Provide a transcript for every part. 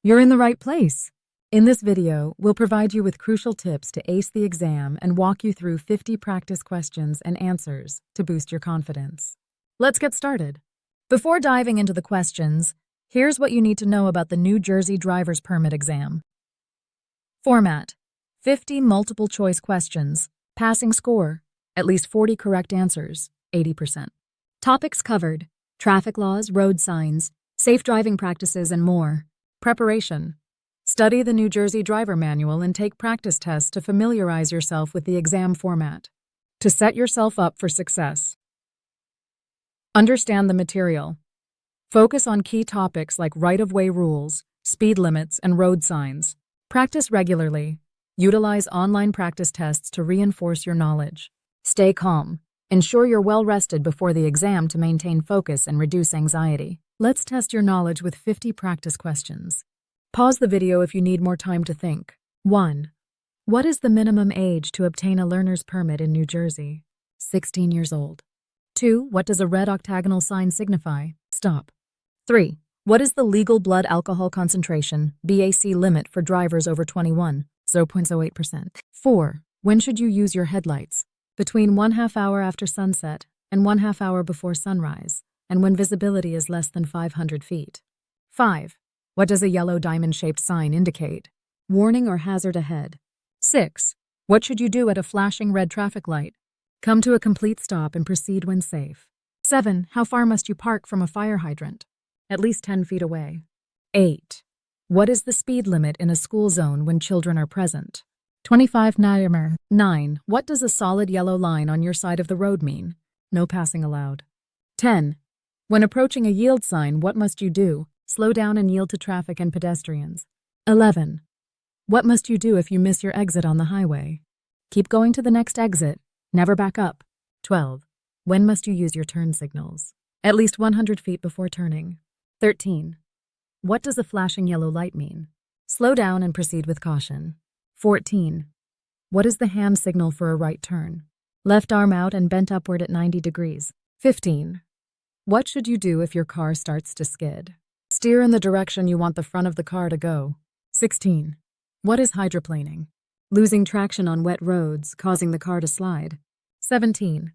You're in the right place. In this video, we'll provide you with crucial tips to ace the exam and walk you through 50 practice questions and answers to boost your confidence. Let's get started. Before diving into the questions, here's what you need to know about the New Jersey Driver's Permit exam. Format: 50 multiple-choice questions. Passing score: at least 40 correct answers, 80%. Topics covered: traffic laws, road signs, safe driving practices, and more. Preparation: study the New Jersey Driver Manual and take practice tests to familiarize yourself with the exam format. To set yourself up for success. Understand the material. Focus on key topics like right-of-way rules, speed limits, and road signs. Practice regularly. Utilize online practice tests to reinforce your knowledge. Stay calm. Ensure you're well-rested before the exam to maintain focus and reduce anxiety. Let's test your knowledge with 50 practice questions. Pause the video if you need more time to think. 1. What is the minimum age to obtain a learner's permit in New Jersey? 16 years old. 2. What does a red octagonal sign signify? Stop. 3. What is the legal blood alcohol concentration, BAC, limit for drivers over 21? 0.08%. 4. When should you use your headlights? Between 1/2 hour after sunset and 1/2 hour before sunrise, and when visibility is less than 500 feet. 5. What does a yellow diamond-shaped sign indicate? Warning or hazard ahead. 6. What should you do at a flashing red traffic light? Come to a complete stop and proceed when safe. 7. How far must you park from a fire hydrant? At least 10 feet away. 8. What is the speed limit in a school zone when children are present? 25 km/h. 9. What does a solid yellow line on your side of the road mean? No passing allowed. 10. When approaching a yield sign, what must you do? Slow down and yield to traffic and pedestrians. 11. What must you do if you miss your exit on the highway? Keep going to the next exit. Never back up. 12. When must you use your turn signals? At least 100 feet before turning. 13. What does a flashing yellow light mean? Slow down and proceed with caution. 14. What is the hand signal for a right turn? Left arm out and bent upward at 90 degrees. 15. What should you do if your car starts to skid? Steer in the direction you want the front of the car to go. 16. What is hydroplaning? Losing traction on wet roads, causing the car to slide. 17.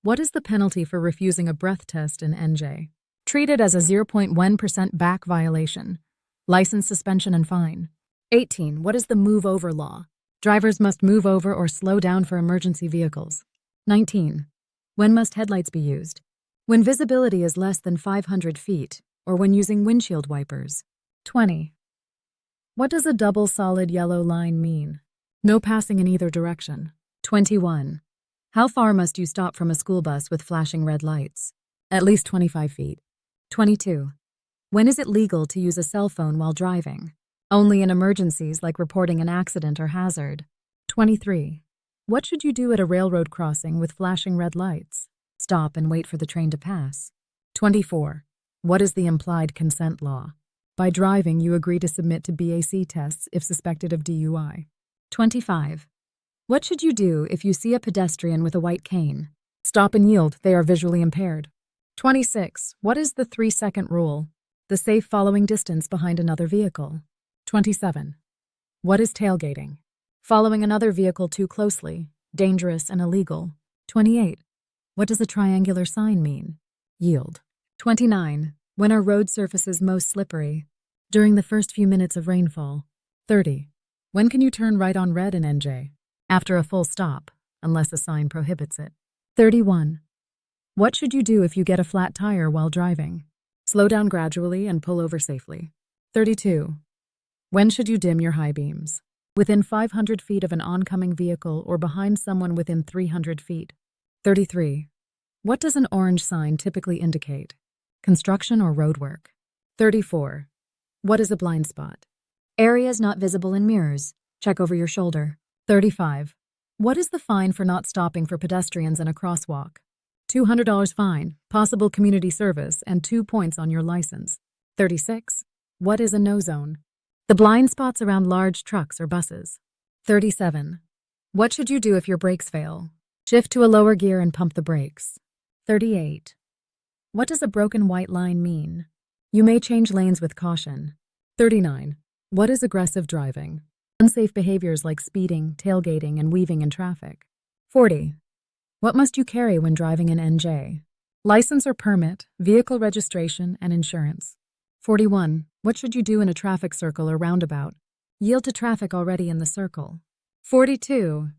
What is the penalty for refusing a breath test in NJ? Treat it as a 0.1% back violation. License suspension and fine. 18. What is the move over law? Drivers must move over or slow down for emergency vehicles. 19. When must headlights be used? When visibility is less than 500 feet, or when using windshield wipers. 20. What does a double solid yellow line mean? No passing in either direction. 21. How far must you stop from a school bus with flashing red lights? At least 25 feet. 22. When is it legal to use a cell phone while driving? Only in emergencies like reporting an accident or hazard. 23. What should you do at a railroad crossing with flashing red lights? Stop and wait for the train to pass. 24. What is the implied consent law? By driving, you agree to submit to BAC tests if suspected of DUI. 25. What should you do if you see a pedestrian with a white cane? Stop and yield, they are visually impaired. 26. What is the 3-second rule? The safe following distance behind another vehicle. 27. What is tailgating? Following another vehicle too closely, dangerous and illegal. 28. What does a triangular sign mean? Yield. 29. When are road surfaces most slippery? During the first few minutes of rainfall. 30. When can you turn right on red in NJ? After a full stop, unless a sign prohibits it. 31. What should you do if you get a flat tire while driving? Slow down gradually and pull over safely. 32. When should you dim your high beams? Within 500 feet of an oncoming vehicle or behind someone within 300 feet. 33. What does an orange sign typically indicate? Construction or road work. 34. What is a blind spot? Areas not visible in mirrors. Check over your shoulder. 35. What is the fine for not stopping for pedestrians in a crosswalk? $200 fine, possible community service, and 2 points on your license. 36. What is a no zone? The blind spots around large trucks or buses. 37. What should you do if your brakes fail? Shift to a lower gear and pump the brakes. 38. What does a broken white line mean? You may change lanes with caution. 39. What is aggressive driving? Unsafe behaviors like speeding, tailgating, and weaving in traffic. 40. What must you carry when driving an NJ? License or permit, vehicle registration, and insurance. 41. What should you do in a traffic circle or roundabout? Yield to traffic already in the circle. 42.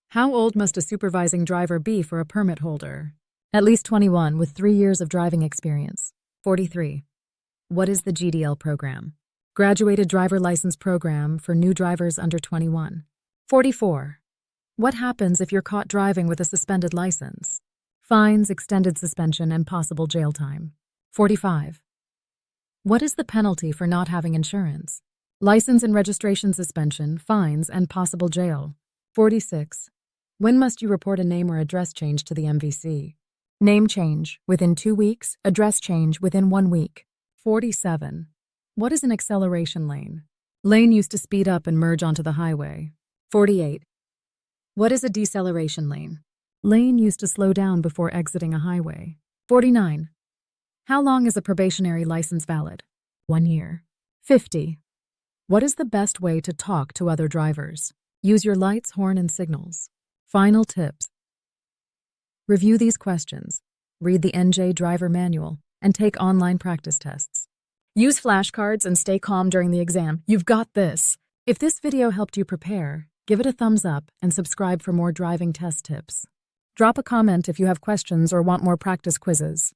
How old must a supervising driver be for a permit holder? At least 21 with 3 years of driving experience. 43. What is the GDL program? Graduated Driver License Program for new drivers under 21. 44. What happens if you're caught driving with a suspended license? Fines, extended suspension, and possible jail time. 45. What is the penalty for not having insurance? License and registration suspension, fines, and possible jail. 46. When must you report a name or address change to the MVC? Name change within 2 weeks, address change within 1 week. 47. What is an acceleration lane? Lane used to speed up and merge onto the highway. 48. What is a deceleration lane? Lane used to slow down before exiting a highway. 49. How long is a probationary license valid? 1 year. 50. What is the best way to talk to other drivers? Use your lights, horn, and signals. Final tips. Review these questions, read the NJ Driver Manual, and take online practice tests. Use flashcards and stay calm during the exam. You've got this. If this video helped you prepare, give it a thumbs up and subscribe for more driving test tips. Drop a comment if you have questions or want more practice quizzes.